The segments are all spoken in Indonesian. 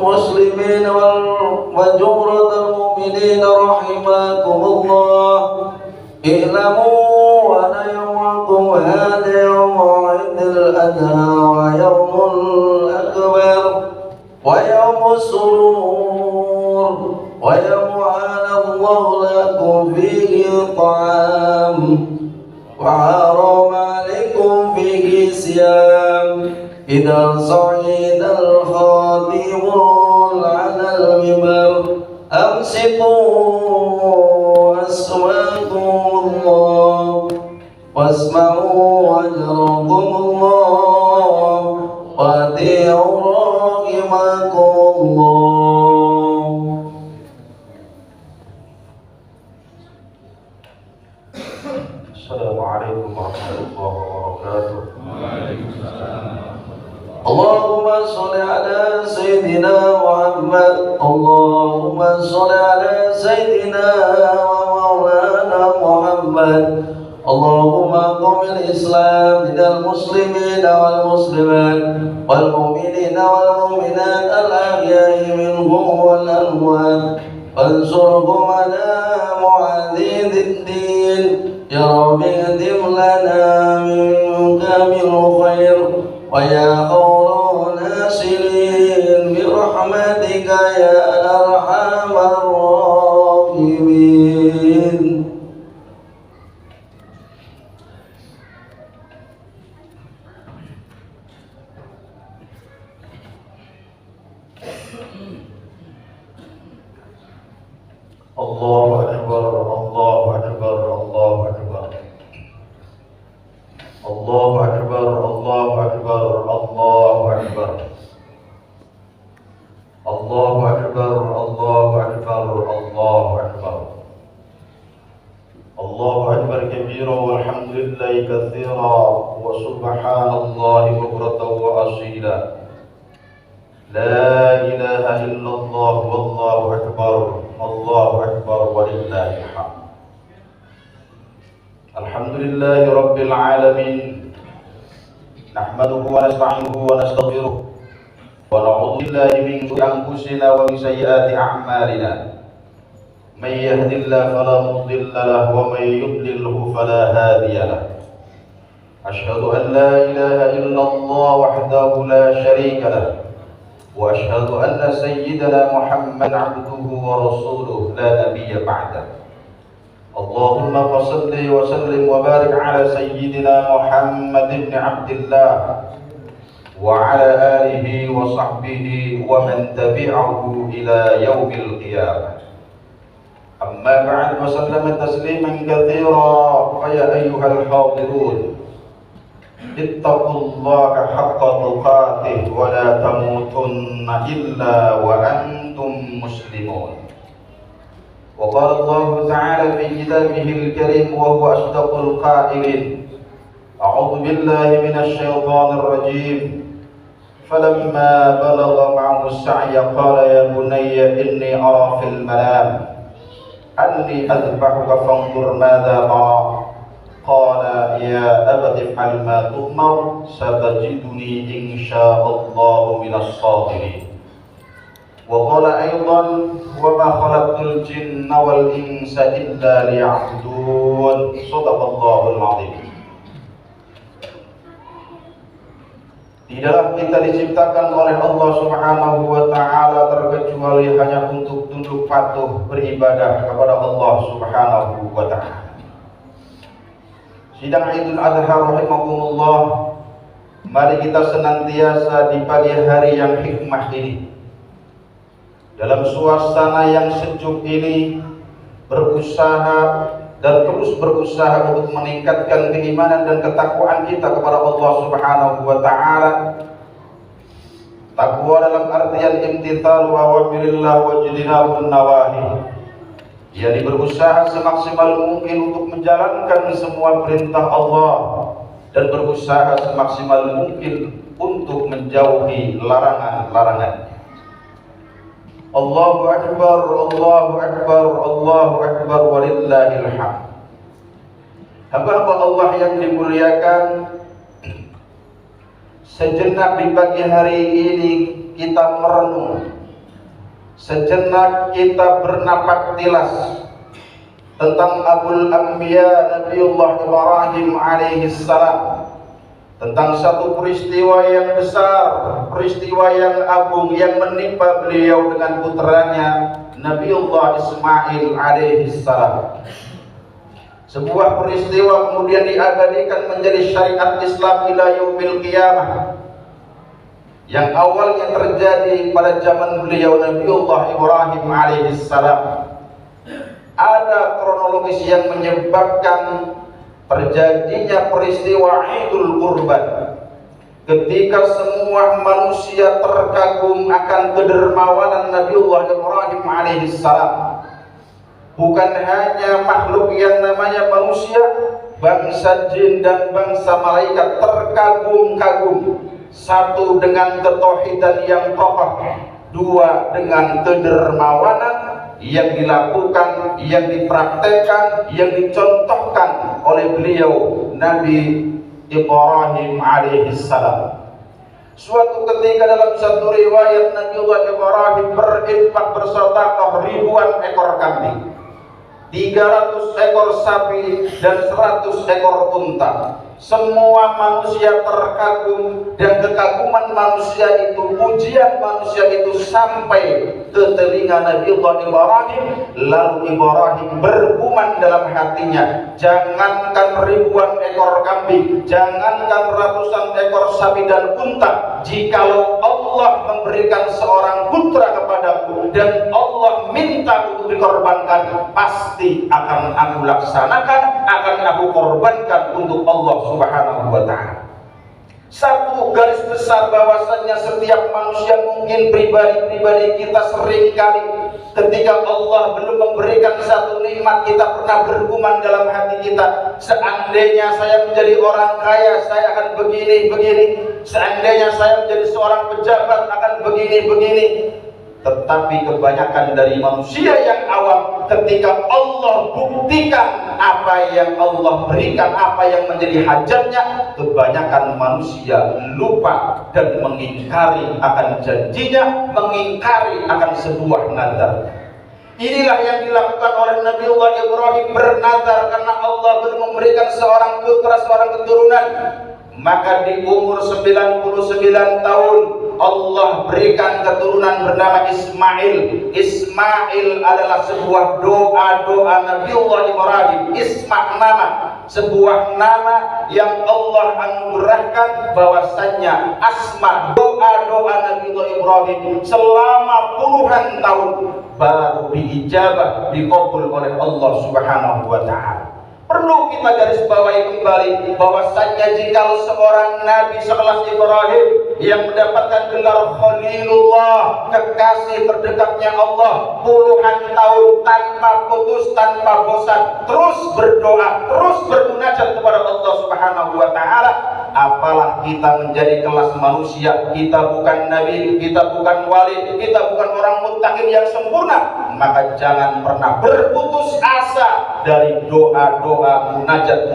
المسلمين وجمرة المؤمنين رحمكم الله. اعلموا أن يومكم هذا يوم عيد الأضحى ويوم الأكبر ويوم السرور ويوم أحل الله لكم فيه الطعام وحرم عليكم فيه الصيام. إذا صعد الخطيب على المنبر أمسكوا أصواتكم الله واسمعوا أجركم الله وأطيعوا راحمكم الله. السلام عليكم ورحمة الله وبركاته. اللهم صل على سيدنا محمد. اللهم صل على سيدنا ومولانا محمد. اللهم قم الإسلام من المسلمين والمسلمات والمؤمنين والمؤمنات الأحياء منهم والأموات وانصرهم على معاذين الدين. يا رب اهدم لنا منك من خير ويا خير ناصرين برحمتك يا أرحم الراحمين. الله أكبر الله أكبر الله أكبر الله أكبر الله أكبر الله أكبر الله أكبر الله أكبر الله أكبر الله أكبر كبيرا والحمد لله كثيرا وسبحان الله بكرة وأصيلا. لا إله إلا الله والله أكبر الله أكبر ولله الحمد. الحمد لله رب العالمين نحمده ونستعينه ونستغفره ونعوذ بالله من شرور أنفسنا ومن سيئات أعمالنا. من يهد الله فلا مضل له ومن يضلله فلا هادي له. أشهد أن لا إله إلا الله وحده لا شريك له وأشهد أن سيدنا محمد عبده ورسوله لا نبي بعده. اللهم صل وسلم وبارك على سيدنا محمد بن عبد الله وعلى آله وصحبه ومن تبعه إلى يوم القيامة. أما بعد وسلم تسليما كثيرا. فيا أيها الحاضرون اتقوا الله حق تقاته ولا تموتن إلا وأنتم مسلمون. وقال الله تعالى في كتابه الكريم وهو أصدق القائلين: أعوذ بالله من الشيطان الرجيم. فلما بلغ معه السعي قال يا بني إني أرى في المنام أني أذبحك فانظر ماذا ترى. قال يا أبت افعل ما تؤمر ستجدني إن شاء الله من الصابرين. وقال أيضا: وما خلقت الجن والإنس إلا ليعبدون. صدق الله العظيم. Tidaklah kita diciptakan oleh Allah Subhanahu wa Ta'ala terkecuali hanya untuk tunduk patuh beribadah kepada Allah Subhanahu wa Ta'ala. Sidang Idul Adha rahimakumullah, mari kita senantiasa di pagi hari yang hikmah ini, dalam suasana yang sejuk ini, berusaha dan terus berusaha untuk meningkatkan keimanan dan ketakwaan kita kepada Allah Subhanahu wa Ta'ala. Takwa dalam artian imtithalu awamirillah wa jtinabun nawahi, yakni berusaha semaksimal mungkin untuk menjalankan semua perintah Allah dan berusaha semaksimal mungkin untuk menjauhi larangan-larangan. Allahu Akbar, Allahu Akbar, Allahu Akbar, walillahil hamd. Hamba-hamba Allah yang dimuliakan, sejenak di pagi hari ini kita merenung sejenak kita bernapak tilas tentang Abul Anbiya Nabiullah Ibrahim alaihissalam, tentang satu peristiwa yang besar, peristiwa yang agung yang menimpa beliau dengan putranya Nabiullah Ismail alaihissalam. Sebuah peristiwa kemudian diabadikan menjadi syariat Islam ila yaumil qiyamah, yang awalnya terjadi pada zaman beliau Nabiullah Ibrahim alaihissalam. Ada kronologis yang menyebabkan terjadinya peristiwa Idul Kurban, ketika semua manusia terkagum akan kedermawanan Nabiullah Ibrahim alaihissalam. Bukan hanya makhluk yang namanya manusia, bangsa jin dan bangsa malaikat terkagum-kagum. Satu, dengan ketauhidan yang kokoh. Dua, dengan kedermawanan yang dilakukan, yang dipraktekkan, yang dicontohkan oleh beliau Nabi Ibrahim alaihissalam. Suatu ketika dalam satu riwayat Nabiullah Ibrahim berinfak bersedekah ribuan ekor kambing, 300 ekor sapi dan 100 ekor unta. Semua manusia terkagum, dan kekaguman manusia itu, pujian manusia itu sampai ke telinga Nabiullah Ibrahim. Lalu Ibrahim bergumam dalam hatinya, jangankan ribuan ekor kambing, jangankan ratusan ekor sapi dan unta, jikalau Allah memberikan seorang putra kepadaku dan Allah minta untuk dikorbankan, pasti akan aku laksanakan, akan aku korbankan untuk Allah Subhanahu wa ta'ala. Satu garis besar bahwasanya setiap manusia, mungkin pribadi-pribadi kita seringkali ketika Allah belum memberikan satu nikmat, kita pernah bergumam dalam hati kita, seandainya saya menjadi orang kaya saya akan begini-begini, seandainya saya menjadi seorang pejabat akan begini-begini. Tetapi kebanyakan dari manusia yang awam, ketika Allah buktikan apa yang Allah berikan, apa yang menjadi hajatnya, kebanyakan manusia lupa dan mengingkari akan janjinya, mengingkari akan sebuah nazar. Inilah yang dilakukan oleh Nabiullah Ibrahim, bernazar karena Allah belum memberikan seorang putra, seorang keturunan. Maka di umur 99 tahun Allah berikan keturunan bernama Ismail. Ismail adalah sebuah doa Nabiullah Ibrahim. nama, sebuah nama yang Allah anugerahkan, bahwasannya asma doa Nabiullah Ibrahim selama puluhan tahun baru diijabah, dikabul oleh Allah Subhanahu wa ta'ala. Perlu kita garis bawahi kembali bahwasanya jikalau seorang nabi sekelas Ibrahim yang mendapatkan gelar Khalilullah, kekasih terdekatnya Allah, puluhan tahun tanpa putus, tanpa bosan, terus berdoa, terus bermunajat kepada Allah Subhanahu wa ta'ala, apalah kita menjadi kelas manusia. Kita bukan nabi, kita bukan wali, kita bukan orang muttaqin yang sempurna. Maka jangan pernah berputus asa dari doa-doa, munajat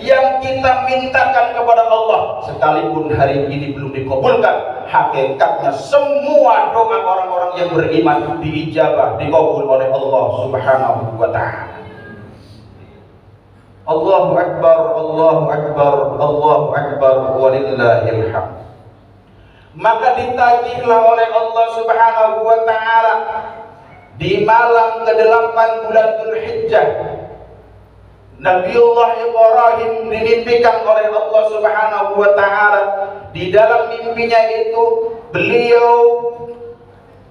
yang kita mintakan kepada Allah. Sekalipun hari ini belum dikabulkan, hakikatnya semua doa orang-orang yang beriman diijabah, dikabul oleh Allah Subhanahu wa ta'ala. Allahu Akbar, Allahu Akbar, Allahu Akbar, walillahil hamd. Maka ditagihlah oleh Allah Subhanahu wa ta'ala di malam ke-8 bulan Dzulhijjah, Nabiullah Ibrahim dimimpikan oleh Allah Subhanahu wa ta'ala. Di dalam mimpinya itu beliau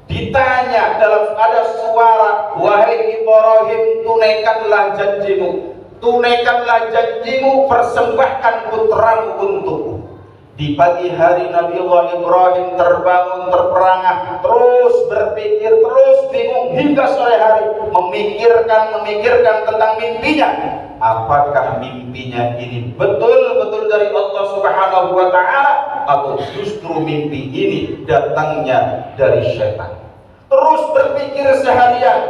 ditanya, dalam ada suara, wahai Ibrahim, tunaikanlah janjimu, tunaikanlah janjimu, persembahkan putramu untukku. Di pagi hari Nabiullah Ibrahim terbangun terperangah, terus berpikir, terus bingung hingga sore hari, memikirkan tentang mimpinya. Apakah mimpinya ini betul-betul dari Allah Subhanahu wa ta'ala, atau justru mimpi ini datangnya dari syaitan? terus berpikir seharian,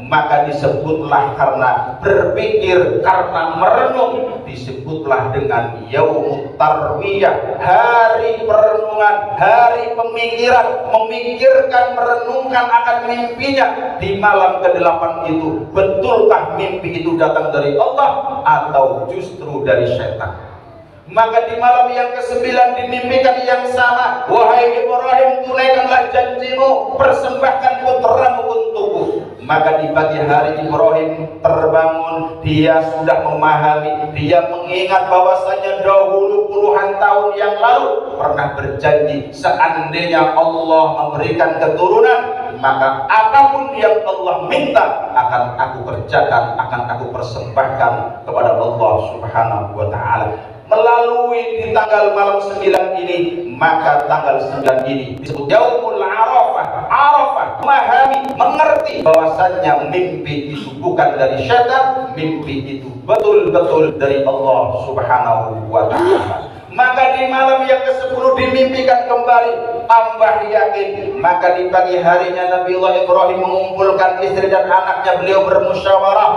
maka disebutlah karena berpikir, karena merenung, disebutlah dengan yaumut tarwiyah, hari perenungan, hari pemikiran, memikirkan, merenungkan akan mimpinya di malam ke-8 itu. Betulkah mimpi itu datang dari Allah atau justru dari syaitan? Maka di malam yang ke-9 dimimpikan yang sama, wahai Ibrahim, tunaikanlah janjimu, persembahkan putramu untukku. Maka di pagi hari Ibrahim terbangun, dia sudah memahami, dia mengingat bahwasanya dahulu puluhan tahun yang lalu pernah berjanji, seandainya Allah memberikan keturunan, maka apapun yang Allah minta akan aku kerjakan, akan aku persembahkan kepada Allah Subhanahu wa ta'ala. Melalui di tanggal malam 9 ini, maka tanggal 9 ini disebut Yaumul Arafah. Arafah, memahami, mengerti bahwasannya mimpi itu bukan dari syaitan, mimpi itu betul-betul dari Allah Subhanahu wa ta'ala. Maka di malam yang ke-10 dimimpikan kembali, tambah yakin. Maka di pagi harinya Nabiullah Ibrahim mengumpulkan istri dan anaknya, beliau bermusyawarah.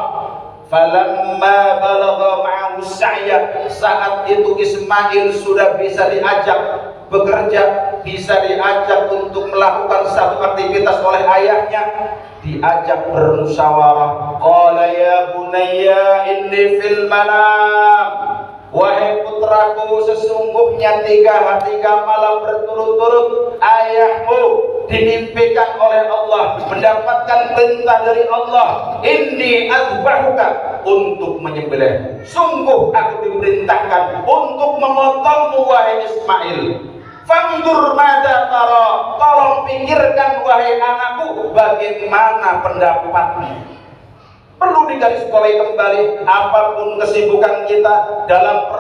Falamma balagha ma'ahu sa'ya, saat itu Ismail sudah bisa diajak bekerja, bisa diajak untuk melakukan satu aktivitas oleh ayahnya, diajak bermusyawarah. Qala ya bunayya inni fil manam, wahai putraku, sesungguhnya tiga malam berturut-turut ayahmu dimimpikan oleh Allah, mendapatkan perintah dari Allah, inni azbahuka, untuk menyembelih. Sungguh aku diperintahkan untuk memotongmu wahai Ismail. Fandur mada tara, tolong pikirkan wahai anakku, bagaimana pendapatmu. Perlu digarisbawahi kembali, apapun kesibukan kita dalam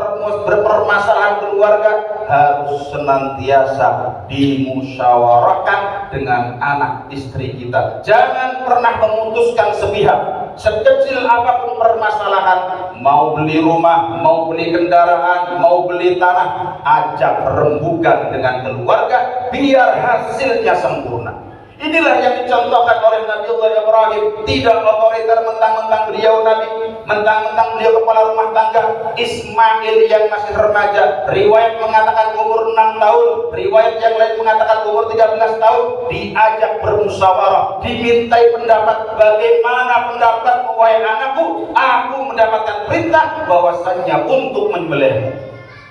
berpermasalahan keluarga harus senantiasa dimusyawarahkan dengan anak istri kita. Jangan pernah memutuskan sepihak. Sekecil apapun permasalahan, mau beli rumah, mau beli kendaraan, mau beli tanah, ajak rembukan dengan keluarga biar hasilnya sempurna. Inilah yang dicontohkan oleh Nabiullah Ibrahim. Tidak otoriter mentang-mentang beliau nabi, mentang-mentang beliau kepala rumah tangga. Ismail yang masih remaja, riwayat mengatakan umur 6 tahun, riwayat yang lain mengatakan umur 13 tahun, diajak bermusyawarah, dimintai pendapat. Bagaimana pendapat wahai anakku? Aku mendapatkan perintah bahwasannya untuk menyembelihmu.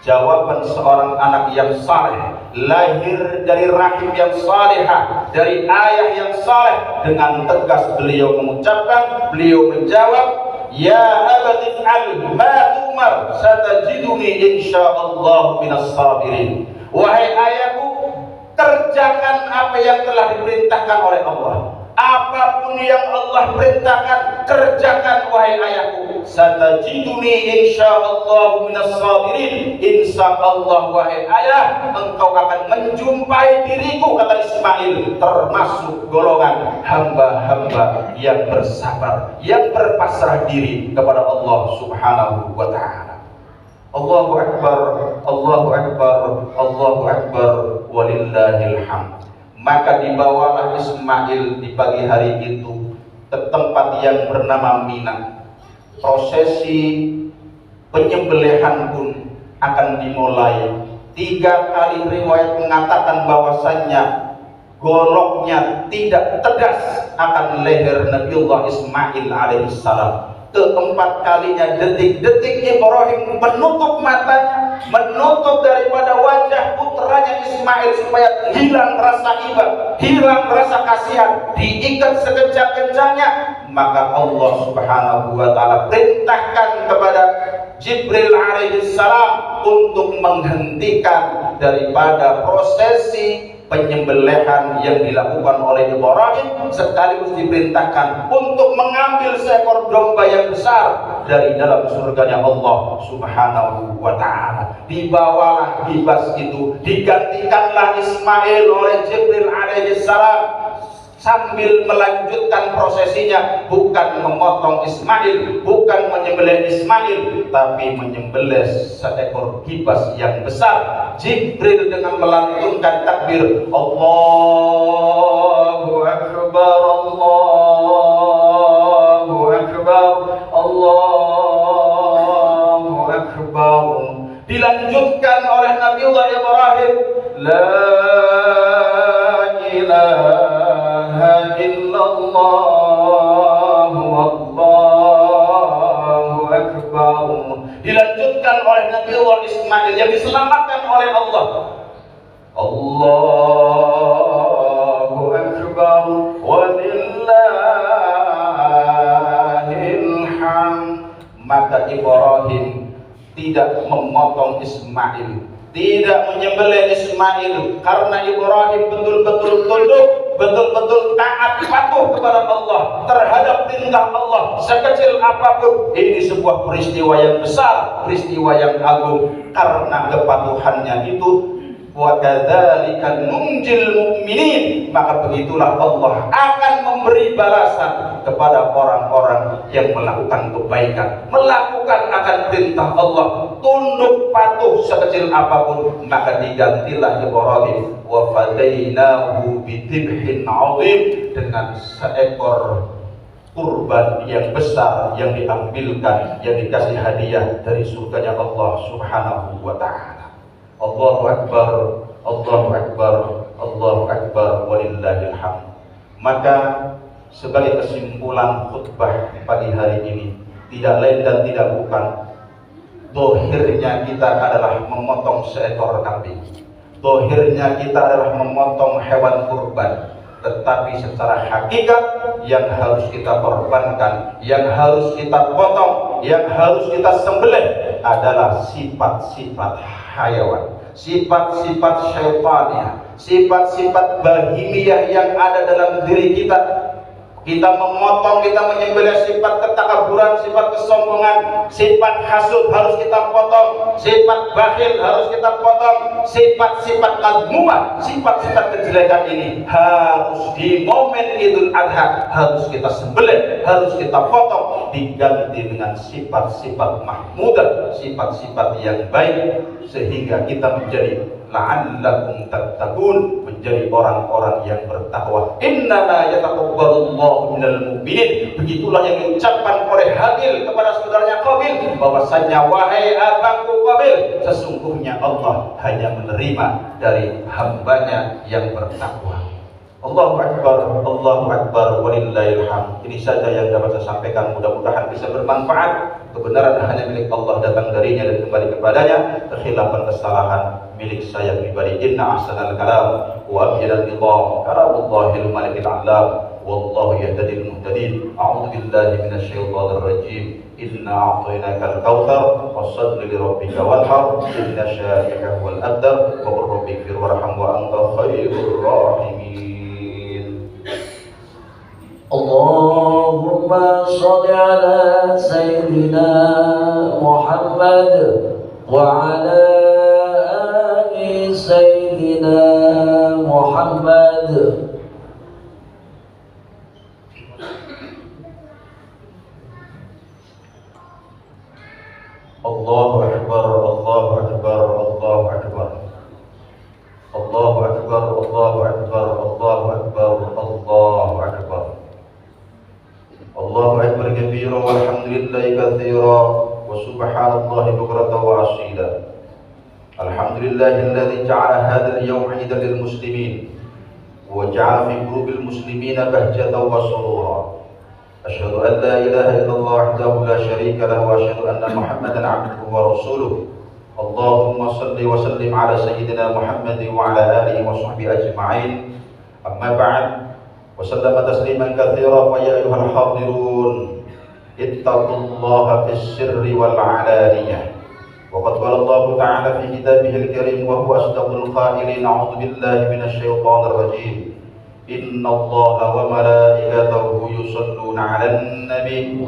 Jawaban seorang anak yang saleh, lahir dari rahim yang salihah, dari ayah yang saleh, dengan tegas beliau mengucapkan, beliau menjawab, ya abati if'al ma tu'mar satajiduni insyaallah minas sabirin. Wahai ayahku, kerjakan apa yang telah diperintahkan oleh Allah. Apapun yang Allah perintahkan, kerjakan wahai ayahku. Satajiduni insyaallah minas sabirin. Insyaallah wahai ayah, engkau akan menjumpai diriku, kata Ismail, termasuk golongan hamba-hamba yang bersabar, yang berpasrah diri kepada Allah Subhanahu wa ta'ala. Allahu akbar, Allahu akbar, Allahu akbar, walillahil hamd. Maka dibawalah Ismail di pagi hari itu ke tempat yang bernama Mina. Prosesi penyembelihan pun akan dimulai. 3 kali riwayat mengatakan bahwasannya goloknya tidak tegas akan leher Nabiullah Ismail alaihissalam. Keempat kalinya, detik-detik Ibrahim menutup matanya, menutup daripada wajah putranya Ismail supaya hilang rasa iba, hilang rasa kasihan, diikat sekejap-kejapnya. Maka Allah Subhanahu wa ta'ala perintahkan kepada Jibril alaihissalam untuk menghentikan daripada prosesi penyembelihan yang dilakukan oleh Ibrahim, sekaligus diperintahkan untuk mengambil seekor domba yang besar dari dalam surganya Allah Subhanahu wa ta'ala. Dibawalah kibas itu, digantikanlah Ismail oleh Jibril alaihissalam, sambil melanjutkan prosesinya, bukan memotong Ismail, bukan menyembelih Ismail, tapi menyembelih seekor kibas yang besar. Jibril dengan melantunkan takbir Allahu akbar, akbar, Allahu akbar, Allahu akbar. Dilanjutkan oleh Nabiullah Ibrahim, la ilaha illallah, Allahu akbar. Dilanjutkan oleh Nabiullah Ismail yang diselamatkan oleh Allah, Allahu akbar walillahil hamd. Maka Ibrahim tidak memotong Ismail, tidak menyembelih Ismail, karena Ibrahim betul-betul tunduk, betul-betul taat patuh kepada Allah terhadap perintah Allah sekecil apapun. Ini sebuah peristiwa yang besar, peristiwa yang agung, karena kepatuhannya itu. Wa kadzalika nunjil mu'minin, maka begitulah Allah akan memberi balasan kepada orang-orang yang melakukan kebaikan, melakukan akan perintah Allah, tunduk patuh sekecil apapun. Maka digantilah Ibrahim, wa fadainahu bidhibhin 'adzim, dengan seekor kurban yang besar yang diambilkan, yang dikasih hadiah dari surganya Allah Subhanahu wa ta'ala. Allahu akbar, Allahu akbar, Allahu akbar walillahil hamd. Maka sebagai kesimpulan khutbah pagi hari ini, tidak lain dan tidak bukan, dohirnya kita adalah memotong seekor kambing, dohirnya kita adalah memotong hewan kurban. Tetapi secara hakikat yang harus kita korbankan, yang harus kita potong, yang harus kita sembelih adalah sifat-sifat hayawan, sifat-sifat syaitaniyah, sifat-sifat bahimiyah yang ada dalam diri kita. Kita memotong, kita menyembelih sifat ketakaburan, sifat kesombongan, sifat hasud harus kita potong, sifat bakhil harus kita potong, sifat-sifat mazmumah, sifat-sifat kejelekan ini harus di momen Idul Adha harus kita sembelih, harus kita potong, diganti dengan sifat-sifat mahmudah, sifat-sifat yang baik, sehingga kita menjadi la'allakum tattaqun, menjadi orang-orang yang bertakwa. Innama yataqabbalullahu minal mu'minin. Begitulah yang diucapkan oleh Habil kepada saudaranya Qabil, bahwasanya wahai abangku Qabil, sesungguhnya Allah hanya menerima dari hambanya yang bertakwa. Allahu akbar, Allahu akbar walillahil hamd. Ini saja yang dapat saya sampaikan, mudah-mudahan bisa bermanfaat. Kebenaran hanya milik Allah, datang darinya dan kembali kepadanya. Kekhilafan, kesalahan milik saya pribadi. Inna ahsanal kalam wa abjadal nidham kalamullahil malikil a'lam, wallahu yahdil muhtadin. A'udzu billahi minasyaitonir rajim. Inna a'tainakal kautsar fashalli li rabbika wanhar, inna syani'aka huwal abtar, wa qur rabbighfir warham wa anta khairur rahimin. Allahumma shalli ala sayyidina Muhammad wa ala ali sayyidina Muhammad. Allahu akbar, Allahu akbar, Allahu akbar. Allahu akbar, Allahu akbar, Allahu akbar, Allahu akbar. Allahu akbar kabira walhamdulillahi katsira wa subhanallahi bukratan wa asila. Alhamdulillahilladzi ja'ala hadzal yawma 'idan lil muslimin wa ja'ala fi qulubil muslimina bahjatan wa surura. Asyhadu an la ilaha illallah wahdahu la syarika lahu wa asyhadu anna Muhammadan 'abduhu wa rasuluh. Allahumma salli wa sallim ala sayyidina Muhammadin wa ala alihi wa sahbihi ajma'in. Amma ba'd. Wa sallama tasliman katsiran. Wa ya ayyuhal hadirun, ittaqullaha fis sirri wal 'alaniyah. Wa qad qala Allah ta'ala fi kitabihil karim wa huwa asdaqul qailin. A'udzu billahi minasy syaithanir rajim. Innallaha wa malaikatahu yusholluna 'alan nabi.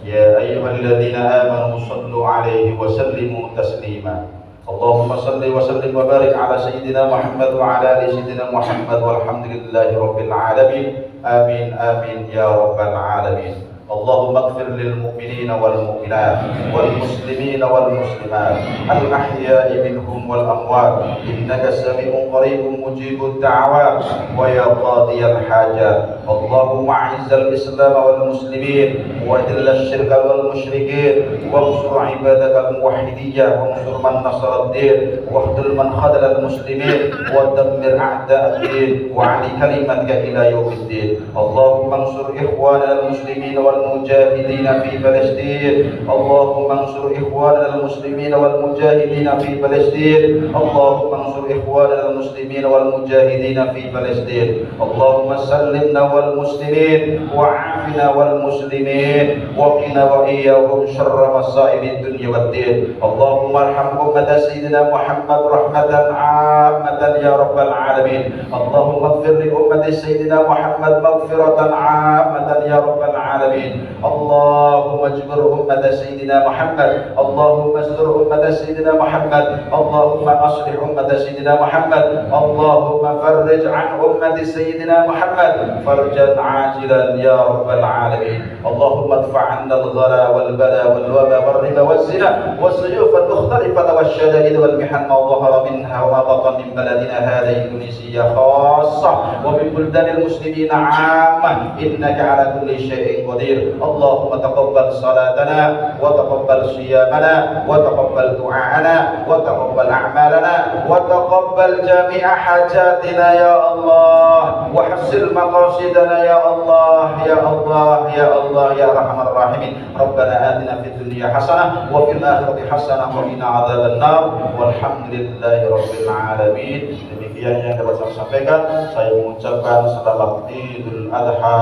Ya ayyuhalladzina amanu shallu 'alaihi wa sallimu taslima. Allahumma salli wa sallim wa barik ala sayyidina Muhammad wa ala ali sayyidina Muhammad walhamdulillahi rabbil alamin. Amin amin ya rabbal alamin. اللهم اغفر للمؤمنين والمؤمنات والمسلمين والمسلمات الأحياء منهم والأموات إنك سميع قريب مجيب الدعوات ويا قاضي الحاجات. اللهم أعز الإسلام والمسلمين وأذل الشرك والمشركين وانصر عبادك الموحدين وانصر من نصر الدين واخذل من خذل المسلمين ودمر أعداء الدين وعلي كلمتك إلى يوم الدين. اللهم انصر إخواننا المسلمين والمجاهدين في فلسطين. اللهم انصر إخواننا المسلمين والمجاهدين في فلسطين. اللهم انصر إخواننا المسلمين والمجاهدين في فلسطين. اللهم سلمنا والمسلمين وعافنا والمسلمين وقنا وإياهم شر مصائب الدنيا والدين. اللهم ارحم أمة سيدنا محمد رحمة عامة يا رب العالمين. اللهم اغفر لأمة سيدنا محمد مغفرة عامة يا رب العالمين. اللهم اجبر أمة سيدنا محمد. اللهم استر أمة سيدنا محمد. اللهم أصلح أمة سيدنا محمد. اللهم فرج عن أمة سيدنا محمد فرجا عاجلا يا رب العالمين. اللهم ادفع عنا الغلا والبلاء والوباء والربا والزنا والسيوف المختلفة والشدائد والمحن ما ظهر منها وما بطن من بلدنا هذا إندونيسيا خاصة ومن بلدان المسلمين عامة إنك على كل شيء قدير. اللهم تقبل صلاتنا وتقبل صيامنا وتقبل دعاءنا وتقبل أعمالنا وتقبل جميع حاجاتنا يا الله وحسن مقاصدنا يا الله يا الله يا الله يا أرحم الراحمين. ربنا آتنا في الدنيا حسنة وفي الآخرة حسنة وقنا عذاب النار والحمد لله رب العالمين. Demikian yang dapat saya sampaikan. Saya mengucapkan selamat Idul Adha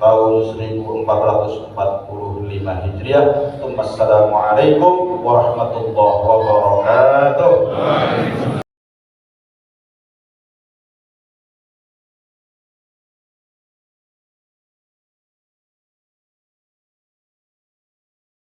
tahun 1445 Hijriah. Assalamualaikum warahmatullahi wabarakatuh.